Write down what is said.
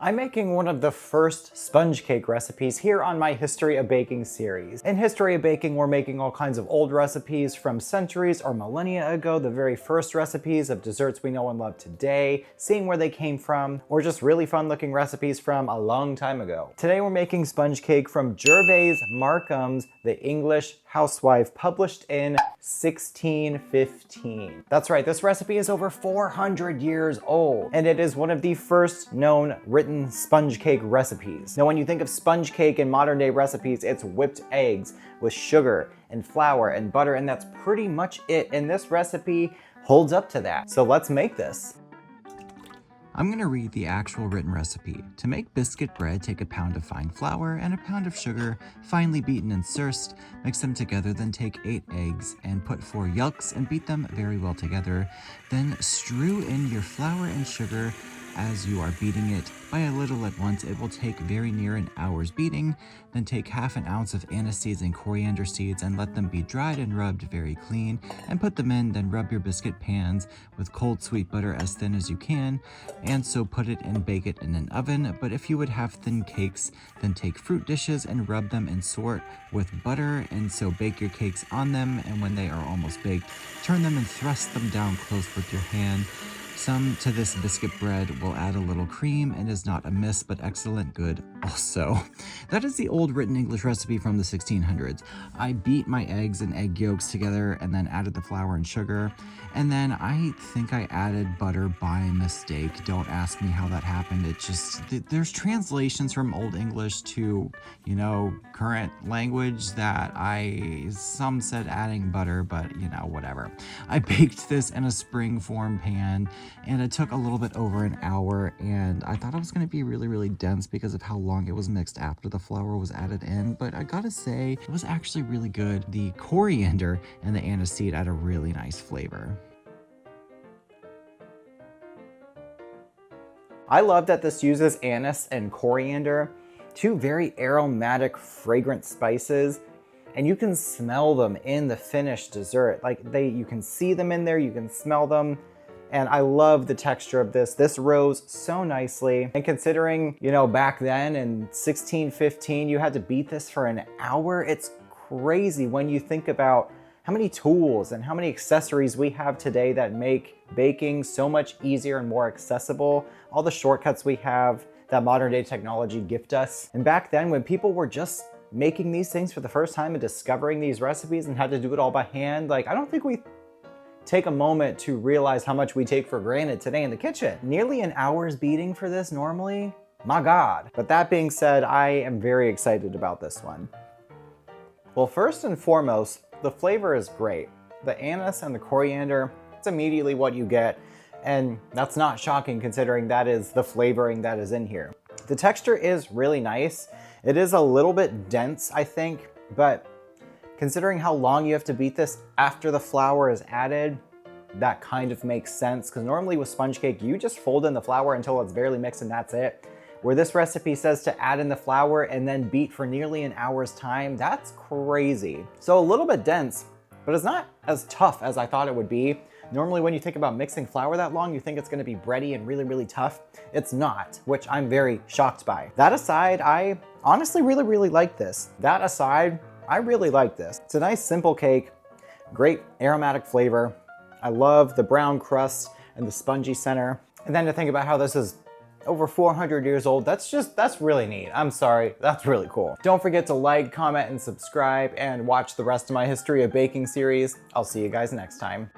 I'm making one of the first sponge cake recipes here on my History of Baking series. In History of Baking, we're making all kinds of old recipes from centuries or millennia ago, the very first recipes of desserts we know and love today, seeing where they came from, or just really fun looking recipes from a long time ago. Today we're making sponge cake from Gervase Markham's The English Housewife, published in 1615. That's right, this recipe is over 400 years old, and it is one of the first known written sponge cake recipes. Now, when you think of sponge cake in modern day recipes, it's whipped eggs with sugar and flour and butter, and that's pretty much it. And this recipe holds up to that. So let's make this. I'm going to read the actual written recipe. To make biscuit bread, take a pound of fine flour and a pound of sugar, finely beaten and soused. Mix them together, then take 8 eggs and put 4 yolks and beat them very well together. Then strew in your flour and sugar as you are beating it by a little at once. It will take very near an hour's beating. Then take half an ounce of anise seeds and coriander seeds and let them be dried and rubbed very clean and put them in. Then rub your biscuit pans with cold sweet butter as thin as you can, and so put it and bake it in an oven. But if you would have thin cakes, then take fruit dishes and rub them in sort with butter, and so bake your cakes on them. And when they are almost baked, turn them and thrust them down close with your hand. Some to this biscuit bread will add a little cream and is not amiss, but excellent good also. That is the old written English recipe from the 1600s. I beat my eggs and egg yolks together and then added the flour and sugar. And then I think I added butter by mistake. Don't ask me how that happened. It just, there's translations from Old English to, current language that some said adding butter, but whatever. I baked this in a spring form pan, and it took a little bit over an hour, and I thought it was going to be really, really dense because of how long it was mixed after the flour was added in, but I gotta say, it was actually really good. The coriander and the anise seed add a really nice flavor. I love that this uses anise and coriander, two very aromatic, fragrant spices, and you can smell them in the finished dessert. You can see them in there, you can smell them. And I love the texture of this. This rose so nicely. And considering, back then in 1615, you had to beat this for an hour, it's crazy when you think about how many tools and how many accessories we have today that make baking so much easier and more accessible. All the shortcuts we have that modern day technology gift us. And back then, when people were just making these things for the first time and discovering these recipes and had to do it all by hand, I don't think we take a moment to realize how much we take for granted today in the kitchen. Nearly an hour's beating for this normally? My God. But that being said, I am very excited about this one. Well, first and foremost, the flavor is great. The anise and the coriander, it's immediately what you get, and that's not shocking considering that is the flavoring that is in here. The texture is really nice. It is a little bit dense, I think, but considering how long you have to beat this after the flour is added, that kind of makes sense, because normally with sponge cake, you just fold in the flour until it's barely mixed and that's it. Where this recipe says to add in the flour and then beat for nearly an hour's time, that's crazy. So a little bit dense, but it's not as tough as I thought it would be. Normally when you think about mixing flour that long, you think it's gonna be bready and really, really tough. It's not, which I'm very shocked by. That aside, I honestly really, really like this. That aside, I really like this. It's a nice simple cake, great aromatic flavor. I love the brown crust and the spongy center. And then to think about how this is over 400 years old, that's really neat. I'm sorry, that's really cool. Don't forget to like, comment, and subscribe, and watch the rest of my History of Baking series. I'll see you guys next time.